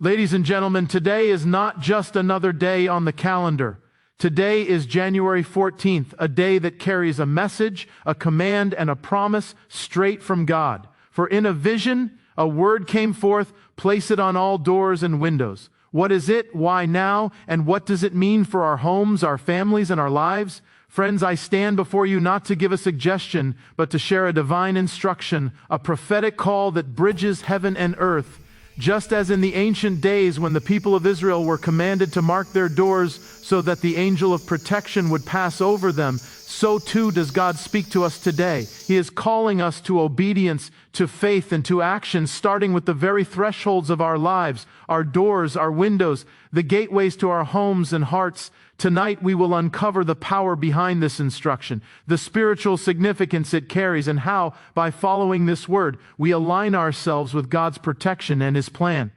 Ladies and gentlemen, today is not just another day on the calendar. Today is January 14th, a day that carries a message, a command, and a promise straight from God. For in a vision, a word came forth, place it on all doors and windows. What is it? Why now? And what does it mean for our homes, our families, and our lives? Friends, I stand before you not to give a suggestion, but to share a divine instruction, a prophetic call that bridges heaven and earth. Just as in the ancient days when the people of Israel were commanded to mark their doors so that the angel of protection would pass over them, so too does God speak to us today. He is calling us to obedience, to faith, and to action, starting with the very thresholds of our lives, our doors, our windows, the gateways to our homes and hearts. Tonight we will uncover the power behind this instruction, the spiritual significance it carries, and how, by following this word, we align ourselves with God's protection and His plan.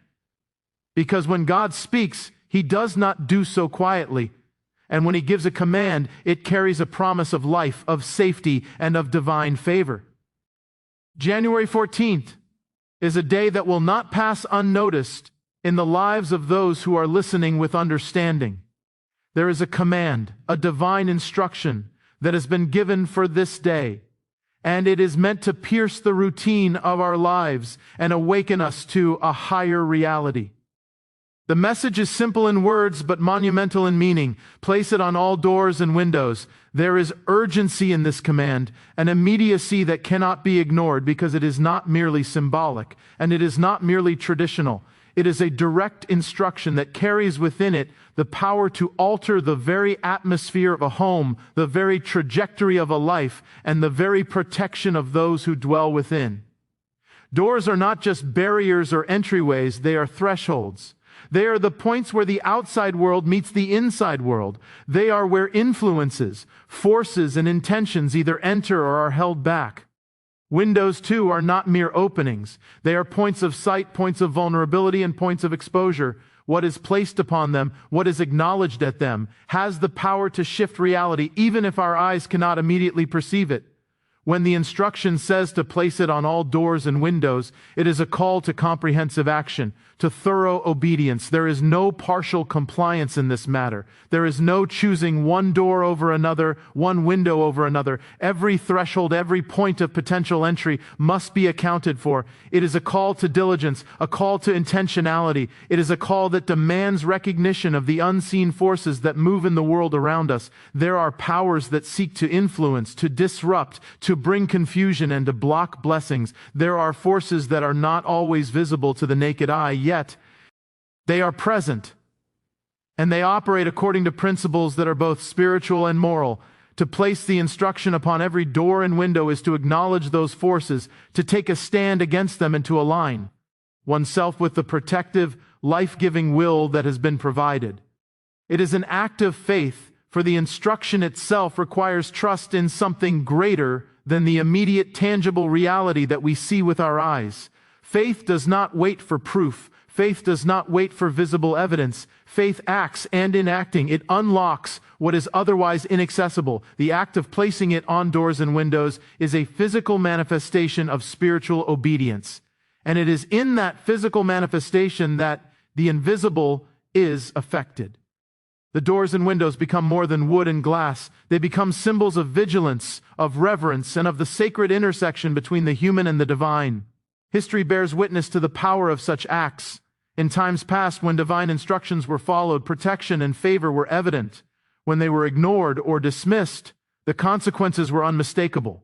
Because when God speaks, He does not do so quietly. And when He gives a command, it carries a promise of life, of safety, and of divine favor. January 14th is a day that will not pass unnoticed in the lives of those who are listening with understanding. There is a command, a divine instruction that has been given for this day, and it is meant to pierce the routine of our lives and awaken us to a higher reality. The message is simple in words, but monumental in meaning. Place it on all doors and windows. There is urgency in this command, an immediacy that cannot be ignored because it is not merely symbolic, and it is not merely traditional. It is a direct instruction that carries within it the power to alter the very atmosphere of a home, the very trajectory of a life, and the very protection of those who dwell within. Doors are not just barriers or entryways, they are thresholds. They are the points where the outside world meets the inside world. They are where influences, forces, and intentions either enter or are held back. Windows, too, are not mere openings. They are points of sight, points of vulnerability, and points of exposure. What is placed upon them, what is acknowledged at them, has the power to shift reality, even if our eyes cannot immediately perceive it. When the instruction says to place it on all doors and windows, it is a call to comprehensive action, to thorough obedience. There is no partial compliance in this matter. There is no choosing one door over another, one window over another. Every threshold, every point of potential entry must be accounted for. It is a call to diligence, a call to intentionality. It is a call that demands recognition of the unseen forces that move in the world around us. There are powers that seek to influence, to disrupt, to bring confusion, and to block blessings. There are forces that are not always visible to the naked eye, yet they are present, and they operate according to principles that are both spiritual and moral. To place the instruction upon every door and window is to acknowledge those forces, to take a stand against them, and to align oneself with the protective, life-giving will that has been provided. It is an act of faith, for the instruction itself requires trust in something greater than the immediate tangible reality that we see with our eyes. Faith does not wait for proof. Faith does not wait for visible evidence. Faith acts, and in acting, it unlocks what is otherwise inaccessible. The act of placing it on doors and windows is a physical manifestation of spiritual obedience. And it is in that physical manifestation that the invisible is affected. The doors and windows become more than wood and glass. They become symbols of vigilance, of reverence, and of the sacred intersection between the human and the divine. History bears witness to the power of such acts. In times past, when divine instructions were followed, protection and favor were evident. When they were ignored or dismissed, the consequences were unmistakable.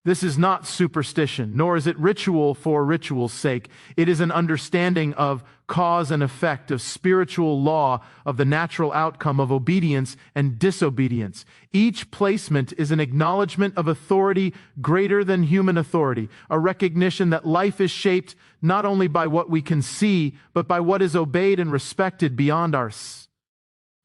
This is not superstition, nor is it ritual for ritual's sake. It is an understanding of cause and effect, of spiritual law, of the natural outcome of obedience and disobedience. Each placement is an acknowledgement of authority greater than human authority, a recognition that life is shaped not only by what we can see, but by what is obeyed and respected beyond us.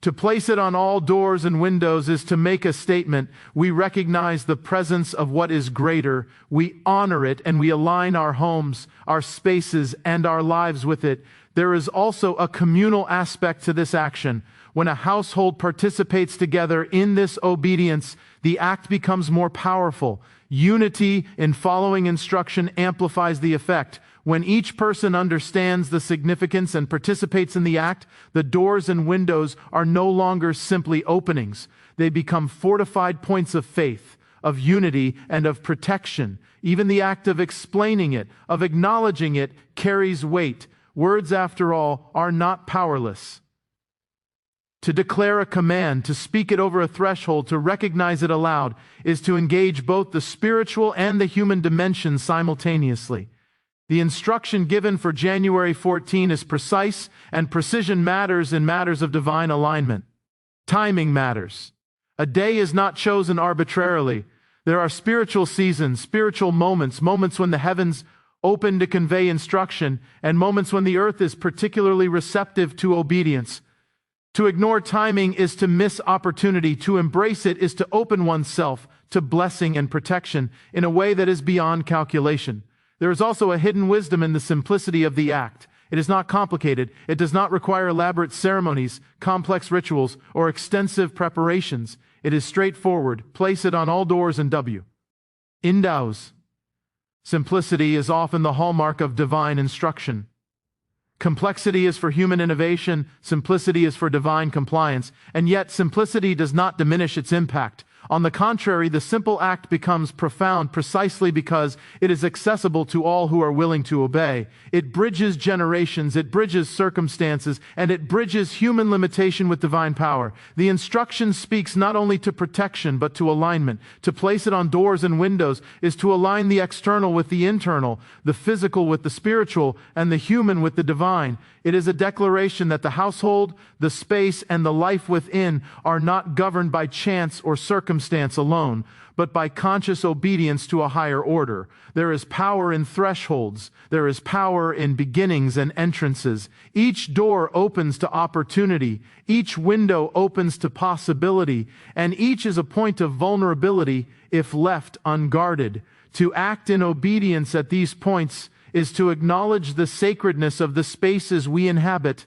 To place it on all doors and windows is to make a statement. We recognize the presence of what is greater. We honor it, and we align our homes, our spaces, and our lives with it. there is also a communal aspect to this action. When a household participates together in this obedience, the act becomes more powerful. Unity in following instruction amplifies the effect. When each person understands the significance and participates in the act, the doors and windows are no longer simply openings. They become fortified points of faith, of unity, and of protection. Even the act of explaining it, of acknowledging it, carries weight. Words, after all, are not powerless. To declare a command, to speak it over a threshold, to recognize it aloud, is to engage both the spiritual and the human dimensions simultaneously. The instruction given for January 14 is precise, and precision matters in matters of divine alignment. Timing matters. A day is not chosen arbitrarily. There are spiritual seasons, spiritual moments, moments when the heavens open to convey instruction, and moments when the earth is particularly receptive to obedience. To ignore timing is to miss opportunity. To embrace it is to open oneself to blessing and protection in a way that is beyond calculation. There is also a hidden wisdom in the simplicity of the act. It is not complicated. It does not require elaborate ceremonies, complex rituals, or extensive preparations. It is straightforward. Place it on all doors and windows. Simplicity is often the hallmark of divine instruction. Complexity is for human innovation, simplicity is for divine compliance, and yet simplicity does not diminish its impact. On the contrary, the simple act becomes profound precisely because it is accessible to all who are willing to obey. It bridges generations, it bridges circumstances, and it bridges human limitation with divine power. The instruction speaks not only to protection, but to alignment. To place it on doors and windows is to align the external with the internal, the physical with the spiritual, and the human with the divine. It is a declaration that the household, the space, and the life within are not governed by chance or circumstance alone, but by conscious obedience to a higher order. There is power in thresholds. There is power in beginnings and entrances. Each door opens to opportunity. Each window opens to possibility. And each is a point of vulnerability if left unguarded. To act in obedience at these points is to acknowledge the sacredness of the spaces we inhabit.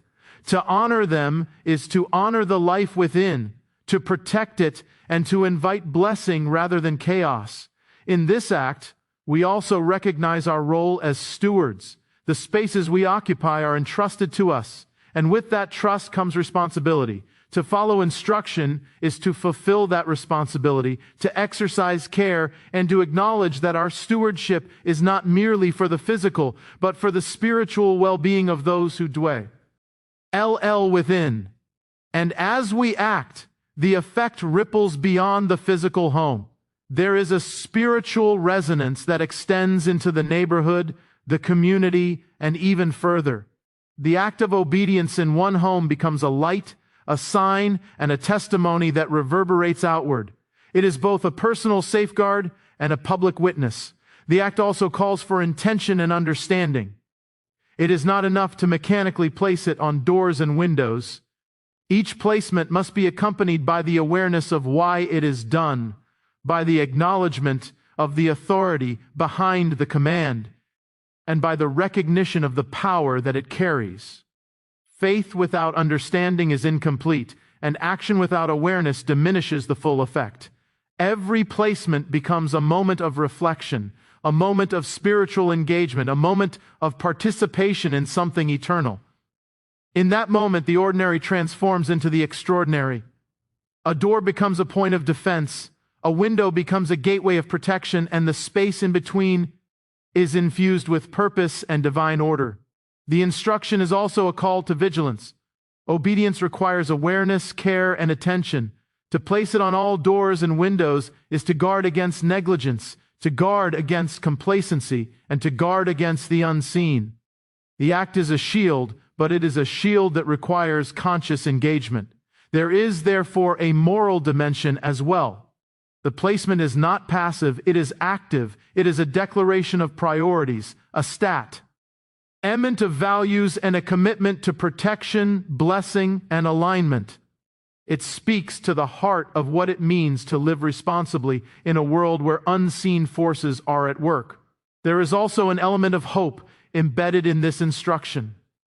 To honor them is to honor the life within, to protect it, and to invite blessing rather than chaos. In this act, we also recognize our role as stewards. The spaces we occupy are entrusted to us, and with that trust comes responsibility. To follow instruction is to fulfill that responsibility, to exercise care, and to acknowledge that our stewardship is not merely for the physical, but for the spiritual well-being of those who dwell within. And as we act, the effect ripples beyond the physical home. There is a spiritual resonance that extends into the neighborhood, the community, and even further. The act of obedience in one home becomes a light, a sign, and a testimony that reverberates outward. It is both a personal safeguard and a public witness. The act also calls for intention and understanding. It is not enough to mechanically place it on doors and windows. Each placement must be accompanied by the awareness of why it is done, by the acknowledgement of the authority behind the command, and by the recognition of the power that it carries. Faith without understanding is incomplete, and action without awareness diminishes the full effect. Every placement becomes a moment of reflection, a moment of spiritual engagement, a moment of participation in something eternal. In that moment, the ordinary transforms into the extraordinary. A door becomes a point of defense, a window becomes a gateway of protection, and the space in between is infused with purpose and divine order. The instruction is also a call to vigilance. Obedience requires awareness, care, and attention. To place it on all doors and windows is to guard against negligence, to guard against complacency, and to guard against the unseen. The act is a shield, but it is a shield that requires conscious engagement. There is, therefore, a moral dimension as well. The placement is not passive, it is active. It is a declaration of priorities, a statement of values, and a commitment to protection, blessing, and alignment. It speaks to the heart of what it means to live responsibly in a world where unseen forces are at work. There is also an element of hope embedded in this instruction.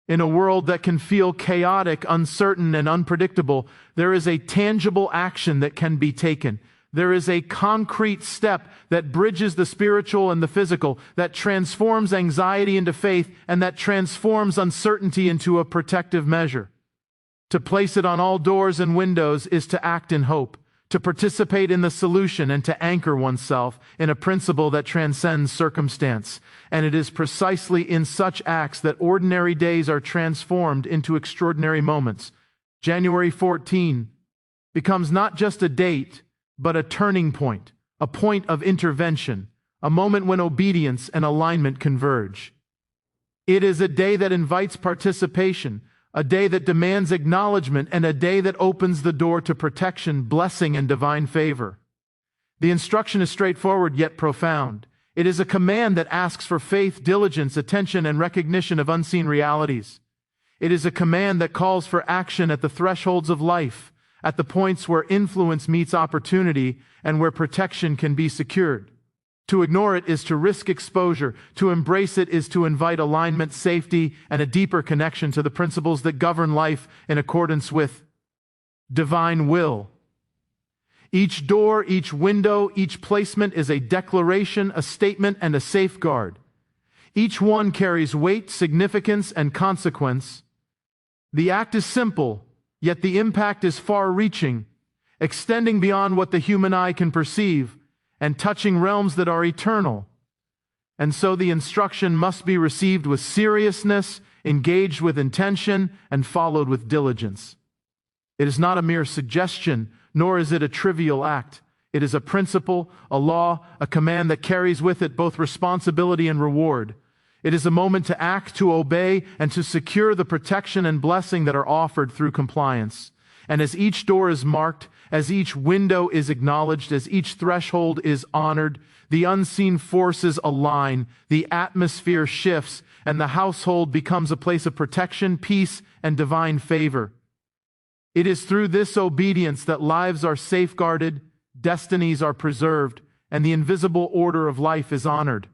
In a world that can feel chaotic, uncertain, and unpredictable, there is a tangible action that can be taken. There is a concrete step that bridges the spiritual and the physical, that transforms anxiety into faith, and that transforms uncertainty into a protective measure. To place it on all doors and windows is to act in hope, to participate in the solution, and to anchor oneself in a principle that transcends circumstance. And it is precisely in such acts that ordinary days are transformed into extraordinary moments. January 14 becomes not just a date, but a turning point, a point of intervention, a moment when obedience and alignment converge. It is a day that invites participation, a day that demands acknowledgement, and a day that opens the door to protection, blessing, and divine favor. The instruction is straightforward yet profound. It is a command that asks for faith, diligence, attention, and recognition of unseen realities. It is a command that calls for action at the thresholds of life, at the points where influence meets opportunity and where protection can be secured. To ignore it is to risk exposure. To embrace it is to invite alignment, safety, and a deeper connection to the principles that govern life in accordance with divine will. Each door, each window, each placement is a declaration, a statement, and a safeguard. Each one carries weight, significance, and consequence. The act is simple, yet the impact is far-reaching, extending beyond what the human eye can perceive, and touching realms that are eternal. And so the instruction must be received with seriousness, engaged with intention, and followed with diligence. It is not a mere suggestion, nor is it a trivial act. It is a principle, a law, a command that carries with it both responsibility and reward. It is a moment to act, to obey, and to secure the protection and blessing that are offered through compliance. And as each door is marked, as each window is acknowledged, as each threshold is honored, the unseen forces align, the atmosphere shifts, and the household becomes a place of protection, peace, and divine favor. It is through this obedience that lives are safeguarded, destinies are preserved, and the invisible order of life is honored.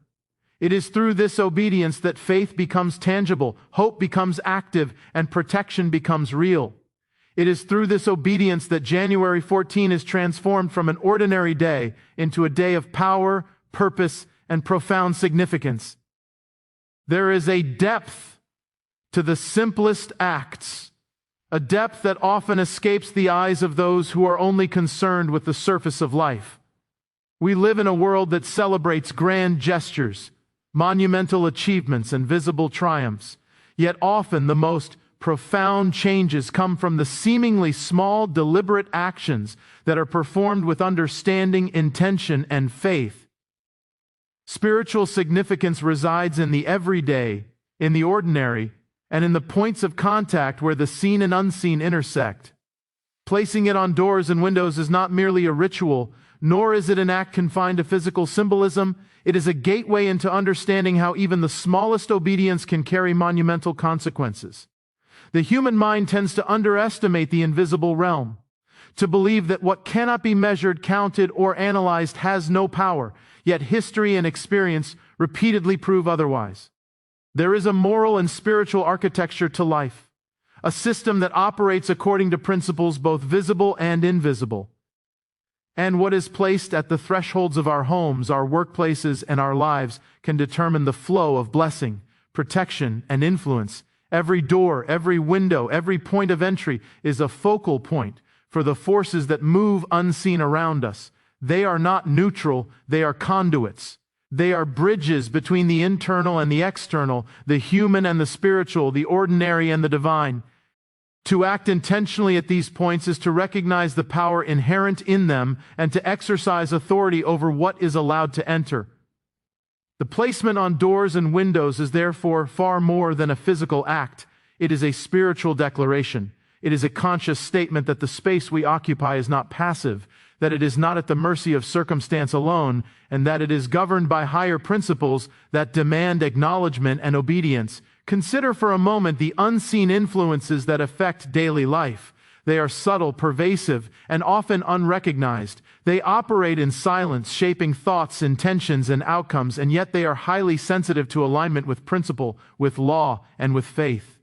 It is through this obedience that faith becomes tangible, hope becomes active, and protection becomes real. It is through this obedience that January 14 is transformed from an ordinary day into a day of power, purpose, and profound significance. There is a depth to the simplest acts, a depth that often escapes the eyes of those who are only concerned with the surface of life. We live in a world that celebrates grand gestures, monumental achievements, and visible triumphs, yet often the most profound changes come from the seemingly small, deliberate actions that are performed with understanding, intention, and faith. Spiritual significance resides in the everyday, in the ordinary, and in the points of contact where the seen and unseen intersect. Placing it on doors and windows is not merely a ritual, nor is it an act confined to physical symbolism. It is a gateway into understanding how even the smallest obedience can carry monumental consequences. The human mind tends to underestimate the invisible realm, to believe that what cannot be measured, counted, or analyzed has no power, yet history and experience repeatedly prove otherwise. There is a moral and spiritual architecture to life, a system that operates according to principles both visible and invisible. And what is placed at the thresholds of our homes, our workplaces, and our lives can determine the flow of blessing, protection, and influence. Every door, every window, every point of entry is a focal point for the forces that move unseen around us. They are not neutral, they are conduits. They are bridges between the internal and the external, the human and the spiritual, the ordinary and the divine. To act intentionally at these points is to recognize the power inherent in them and to exercise authority over what is allowed to enter. The placement on doors and windows is therefore far more than a physical act. It is a spiritual declaration. It is a conscious statement that the space we occupy is not passive, that it is not at the mercy of circumstance alone, and that it is governed by higher principles that demand acknowledgement and obedience. Consider for a moment the unseen influences that affect daily life. They are subtle, pervasive, and often unrecognized. They operate in silence, shaping thoughts, intentions, and outcomes, and yet they are highly sensitive to alignment with principle, with law, and with faith.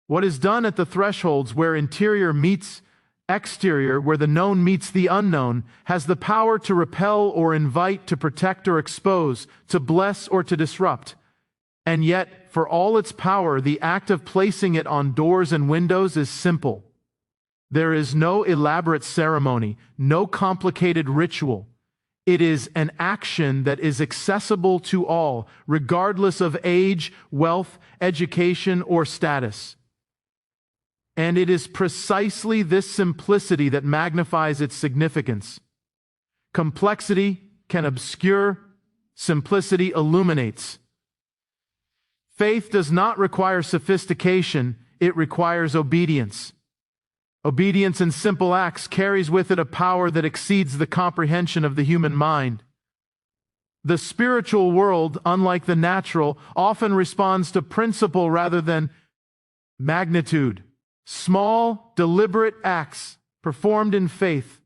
What is done at the thresholds where interior meets exterior, where the known meets the unknown, has the power to repel or invite, to protect or expose, to bless or to disrupt. And yet, for all its power, the act of placing it on doors and windows is simple. There is no elaborate ceremony, no complicated ritual. It is an action that is accessible to all, regardless of age, wealth, education, or status. And it is precisely this simplicity that magnifies its significance. Complexity can obscure, simplicity illuminates. Faith does not require sophistication, it requires obedience. Obedience in simple acts carries with it a power that exceeds the comprehension of the human mind. The spiritual world, unlike the natural, often responds to principle rather than magnitude. Small, deliberate acts performed in faith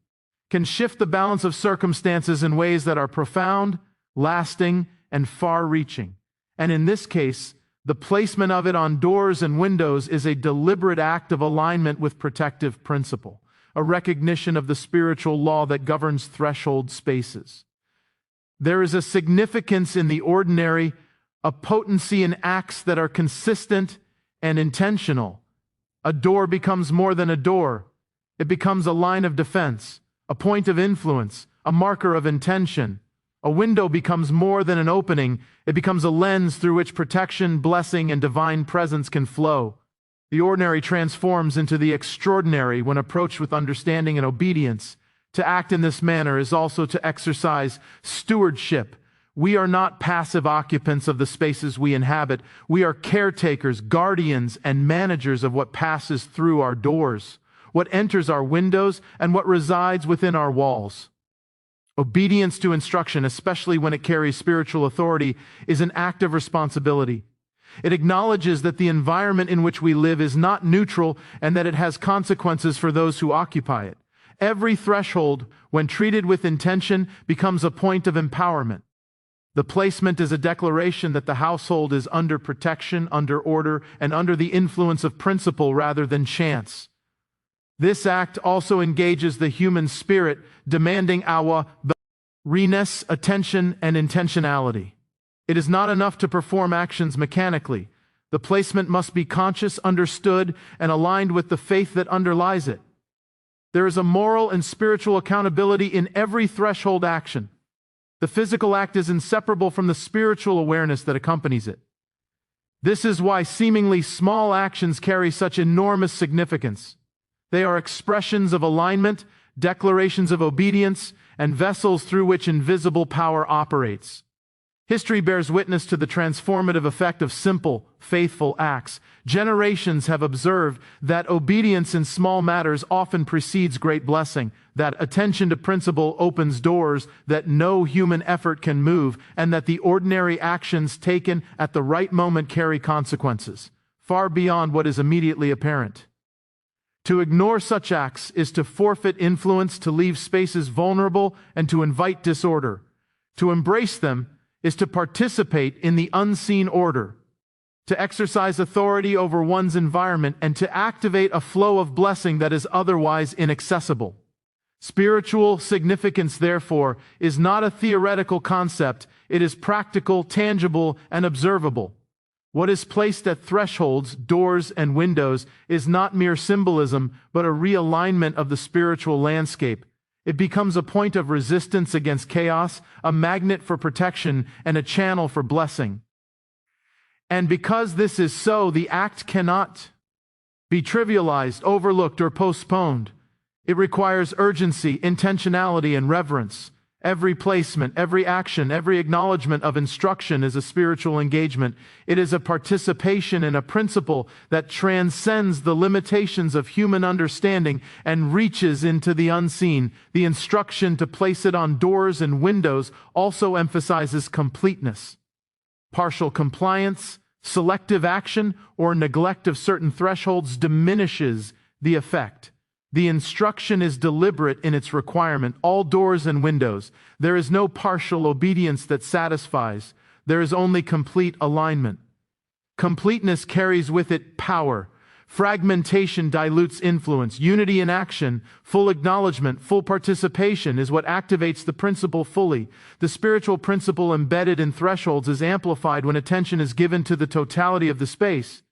can shift the balance of circumstances in ways that are profound, lasting, and far-reaching. And in this case, the placement of it on doors and windows is a deliberate act of alignment with protective principle, a recognition of the spiritual law that governs threshold spaces. There is a significance in the ordinary, a potency in acts that are consistent and intentional. A door becomes more than a door. It becomes a line of defense, a point of influence, a marker of intention. A window becomes more than an opening. It becomes a lens through which protection, blessing, and divine presence can flow. The ordinary transforms into the extraordinary when approached with understanding and obedience. To act in this manner is also to exercise stewardship. We are not passive occupants of the spaces we inhabit. We are caretakers, guardians, and managers of what passes through our doors, what enters our windows, and what resides within our walls. Obedience to instruction, especially when it carries spiritual authority, is an act of responsibility. It acknowledges that the environment in which we live is not neutral and that it has consequences for those who occupy it. Every threshold, when treated with intention, becomes a point of empowerment. The placement is a declaration that the household is under protection, under order, and under the influence of principle rather than chance. This act also engages the human spirit, demanding our awareness, attention, and intentionality. It is not enough to perform actions mechanically. The placement must be conscious, understood, and aligned with the faith that underlies it. There is a moral and spiritual accountability in every threshold action. The physical act is inseparable from the spiritual awareness that accompanies it. This is why seemingly small actions carry such enormous significance. They are expressions of alignment, declarations of obedience, and vessels through which invisible power operates. History bears witness to the transformative effect of simple, faithful acts. Generations have observed that obedience in small matters often precedes great blessing, that attention to principle opens doors that no human effort can move, and that the ordinary actions taken at the right moment carry consequences, far beyond what is immediately apparent. To ignore such acts is to forfeit influence, to leave spaces vulnerable, and to invite disorder. To embrace them is to participate in the unseen order, to exercise authority over one's environment, and to activate a flow of blessing that is otherwise inaccessible. Spiritual significance, therefore, is not a theoretical concept. It is practical, tangible, and observable. What is placed at thresholds, doors, and windows is not mere symbolism, but a realignment of the spiritual landscape. It becomes a point of resistance against chaos, a magnet for protection, and a channel for blessing. And because this is so, the act cannot be trivialized, overlooked, or postponed. It requires urgency, intentionality, and reverence. Every placement, every action, every acknowledgement of instruction is a spiritual engagement. It is a participation in a principle that transcends the limitations of human understanding and reaches into the unseen. The instruction to place it on doors and windows also emphasizes completeness. Partial compliance, selective action, or neglect of certain thresholds diminishes the effect. The instruction is deliberate in its requirement, all doors and windows. There is no partial obedience that satisfies. There is only complete alignment. Completeness carries with it power. Fragmentation dilutes influence. Unity in action, full acknowledgement, full participation is what activates the principle fully. The spiritual principle embedded in thresholds is amplified when attention is given to the totality of the space.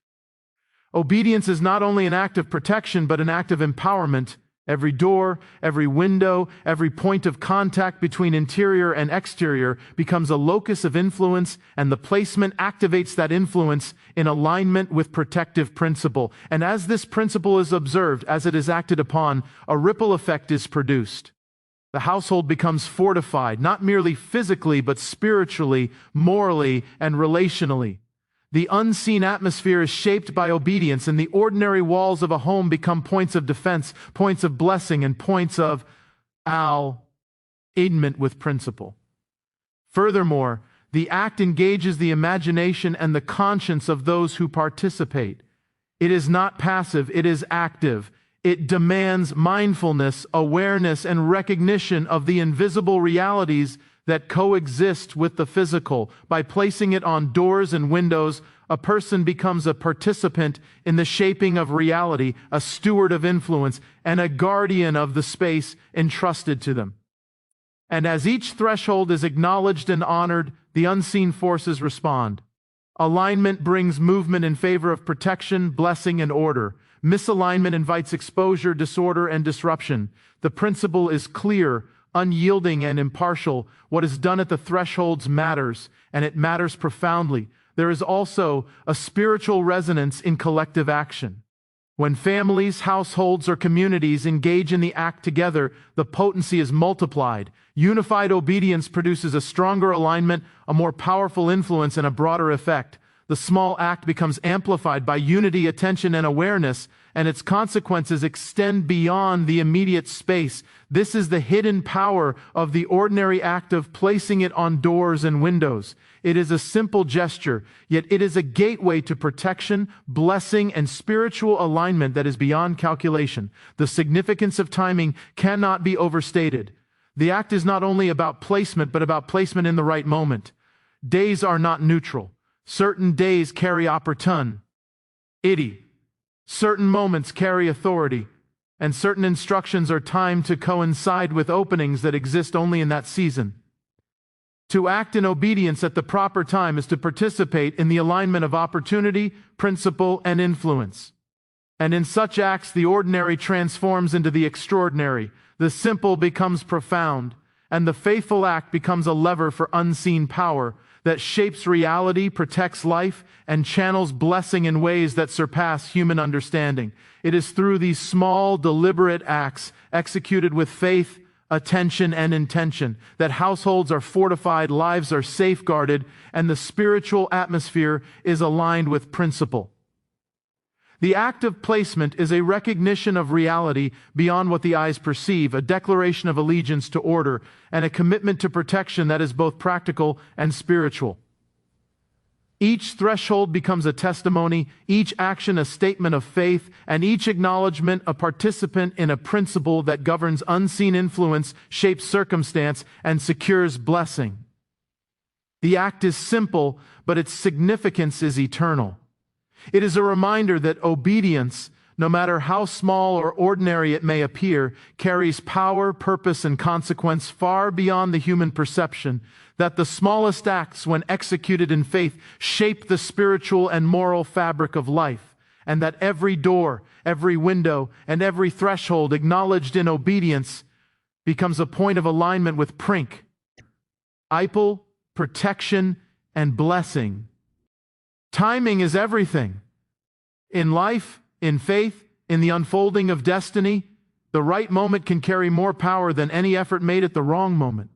Obedience is not only an act of protection, but an act of empowerment. Every door, every window, every point of contact between interior and exterior becomes a locus of influence, and the placement activates that influence in alignment with protective principle. And as this principle is observed, as it is acted upon, a ripple effect is produced. The household becomes fortified, not merely physically, but spiritually, morally, and relationally. The unseen atmosphere is shaped by obedience, and the ordinary walls of a home become points of defense, points of blessing, and points of alignment with principle. Furthermore, the act engages the imagination and the conscience of those who participate. It is not passive, it is active. It demands mindfulness, awareness, and recognition of the invisible realities that coexist with the physical. By placing it on doors and windows, a person becomes a participant in the shaping of reality, a steward of influence, and a guardian of the space entrusted to them. And as each threshold is acknowledged and honored, the unseen forces respond. Alignment brings movement in favor of protection, blessing, and order. Misalignment invites exposure, disorder, and disruption. The principle is clear, unyielding, and impartial. What is done at the thresholds matters, and it matters profoundly. There is also a spiritual resonance in collective action. When families, households, or communities engage in the act together, the potency is multiplied. Unified obedience produces a stronger alignment, a more powerful influence, and a broader effect. The small act becomes amplified by unity, attention, and awareness, and its consequences extend beyond the immediate space. This is the hidden power of the ordinary act of placing it on doors and windows. It is a simple gesture, yet it is a gateway to protection, blessing, and spiritual alignment that is beyond calculation. The significance of timing cannot be overstated. The act is not only about placement, but about placement in the right moment. Days are not neutral. Certain days carry opportunity. Certain moments carry authority, and certain instructions are timed to coincide with openings that exist only in that season. To act in obedience at the proper time is to participate in the alignment of opportunity, principle, and influence. And in such acts, the ordinary transforms into the extraordinary, the simple becomes profound, and the faithful act becomes a lever for unseen power that shapes reality, protects life, and channels blessing in ways that surpass human understanding. It is through these small, deliberate acts, executed with faith, attention, and intention, that households are fortified, lives are safeguarded, and the spiritual atmosphere is aligned with principle. The act of placement is a recognition of reality beyond what the eyes perceive, a declaration of allegiance to order, and a commitment to protection that is both practical and spiritual. Each threshold becomes a testimony, each action a statement of faith, and each acknowledgement a participant in a principle that governs unseen influence, shapes circumstance, and secures blessing. The act is simple, but its significance is eternal. It is a reminder that obedience, no matter how small or ordinary it may appear, carries power, purpose, and consequence far beyond the human perception, that the smallest acts, when executed in faith, shape the spiritual and moral fabric of life, and that every door, every window, and every threshold acknowledged in obedience becomes a point of alignment with protection, and blessing. Timing is everything. In life, in faith, in the unfolding of destiny, the right moment can carry more power than any effort made at the wrong moment.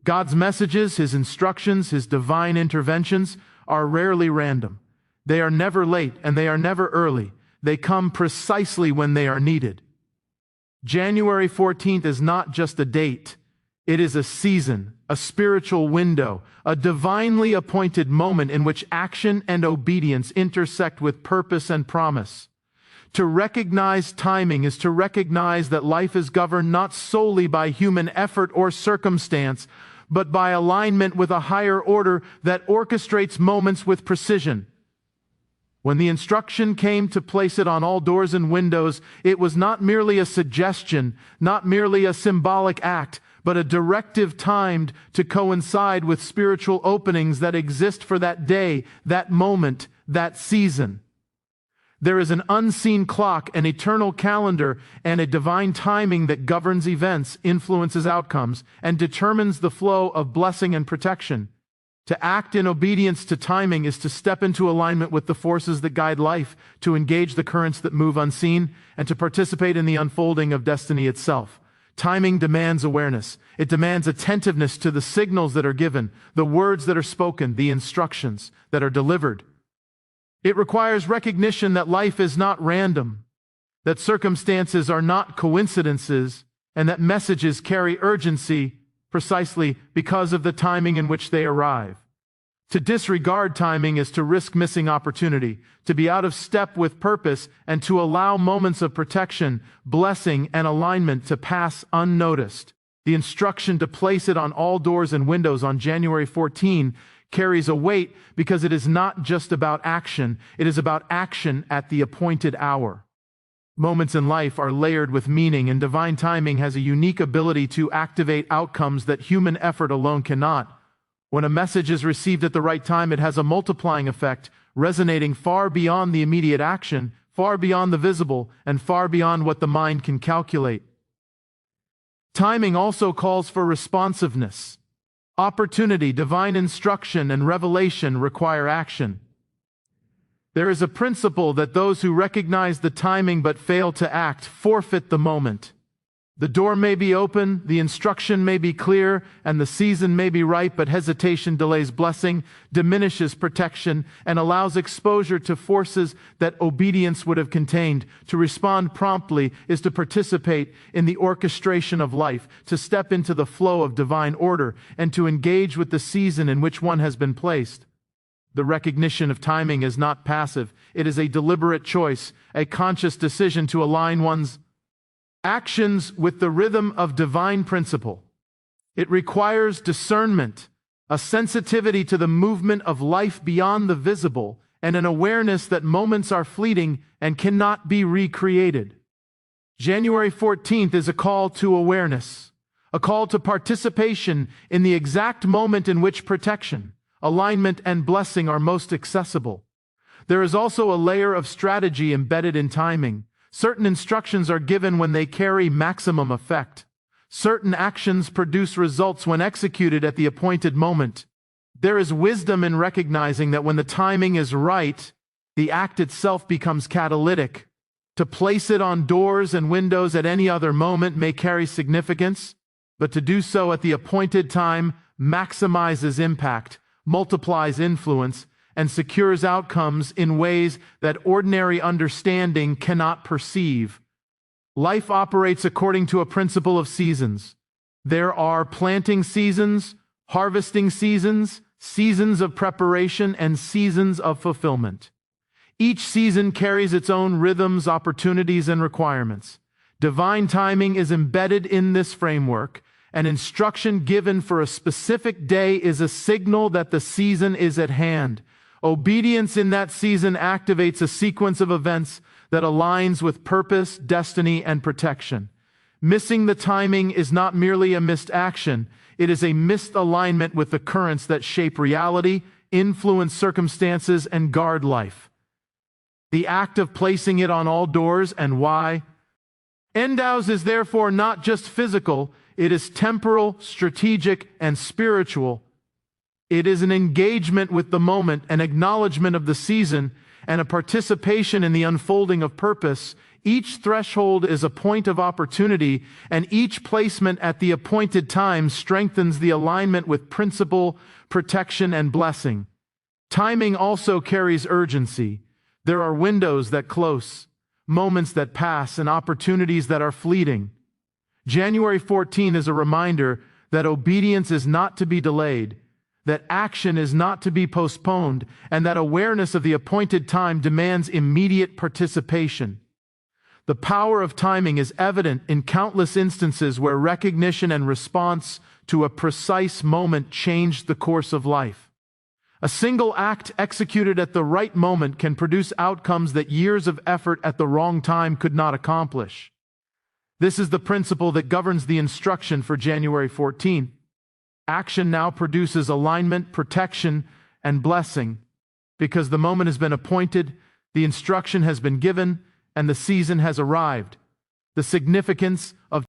God's messages, His instructions, His divine interventions are rarely random. They are never late and they are never early. They come precisely when they are needed. January 14th is not just a date. It is a season, a spiritual window, a divinely appointed moment in which action and obedience intersect with purpose and promise. To recognize timing is to recognize that life is governed not solely by human effort or circumstance, but by alignment with a higher order that orchestrates moments with precision. When the instruction came to place it on all doors and windows, it was not merely a suggestion, not merely a symbolic act, but a directive timed to coincide with spiritual openings that exist for that day, that moment, that season. There is an unseen clock, an eternal calendar, and a divine timing that governs events, influences outcomes, and determines the flow of blessing and protection. To act in obedience to timing is to step into alignment with the forces that guide life, to engage the currents that move unseen, and to participate in the unfolding of destiny itself. Timing demands awareness. It demands attentiveness to the signals that are given, the words that are spoken, the instructions that are delivered. It requires recognition that life is not random, that circumstances are not coincidences, and that messages carry urgency precisely because of the timing in which they arrive. To disregard timing is to risk missing opportunity, to be out of step with purpose, and to allow moments of protection, blessing, and alignment to pass unnoticed. The instruction to place it on all doors and windows on January 14 carries a weight because it is not just about action, it is about action at the appointed hour. Moments in life are layered with meaning, and divine timing has a unique ability to activate outcomes that human effort alone cannot. When a message is received at the right time, it has a multiplying effect, resonating far beyond the immediate action, far beyond the visible, and far beyond what the mind can calculate. Timing also calls for responsiveness. Opportunity, divine instruction, and revelation require action. There is a principle that those who recognize the timing but fail to act forfeit the moment. The door may be open, the instruction may be clear, and the season may be ripe, but hesitation delays blessing, diminishes protection, and allows exposure to forces that obedience would have contained. To respond promptly is to participate in the orchestration of life, to step into the flow of divine order, and to engage with the season in which one has been placed. The recognition of timing is not passive. It is a deliberate choice, a conscious decision to align one's actions with the rhythm of divine principle. It requires discernment, a sensitivity to the movement of life beyond the visible, and an awareness that moments are fleeting and cannot be recreated. January 14th is a call to awareness, a call to participation in the exact moment in which protection, alignment, and blessing are most accessible. There is also a layer of strategy embedded in timing. Certain instructions are given when they carry maximum effect. Certain actions produce results when executed at the appointed moment. There is wisdom in recognizing that when the timing is right, the act itself becomes catalytic. To place it on doors and windows at any other moment may carry significance, but to do so at the appointed time maximizes impact, multiplies influence, and secures outcomes in ways that ordinary understanding cannot perceive. Life operates according to a principle of seasons. There are planting seasons, harvesting seasons, seasons of preparation, and seasons of fulfillment. Each season carries its own rhythms, opportunities, and requirements. Divine timing is embedded in this framework. An instruction given for a specific day is a signal that the season is at hand. Obedience in that season activates a sequence of events that aligns with purpose, destiny, and protection. Missing the timing is not merely a missed action, it is a missed alignment with the currents that shape reality, influence circumstances, and guard life. The act of placing it on all doors and why endows is therefore not just physical, it is temporal, strategic, and spiritual. It is an engagement with the moment, an acknowledgement of the season, and a participation in the unfolding of purpose. Each threshold is a point of opportunity, and each placement at the appointed time strengthens the alignment with principle, protection, and blessing. Timing also carries urgency. There are windows that close, moments that pass, and opportunities that are fleeting. January 14 is a reminder that obedience is not to be delayed, that action is not to be postponed, and that awareness of the appointed time demands immediate participation. The power of timing is evident in countless instances where recognition and response to a precise moment changed the course of life. A single act executed at the right moment can produce outcomes that years of effort at the wrong time could not accomplish. This is the principle that governs the instruction for January 14th. Action now produces alignment, protection, and blessing, because the moment has been appointed, the instruction has been given, and the season has arrived. The significance of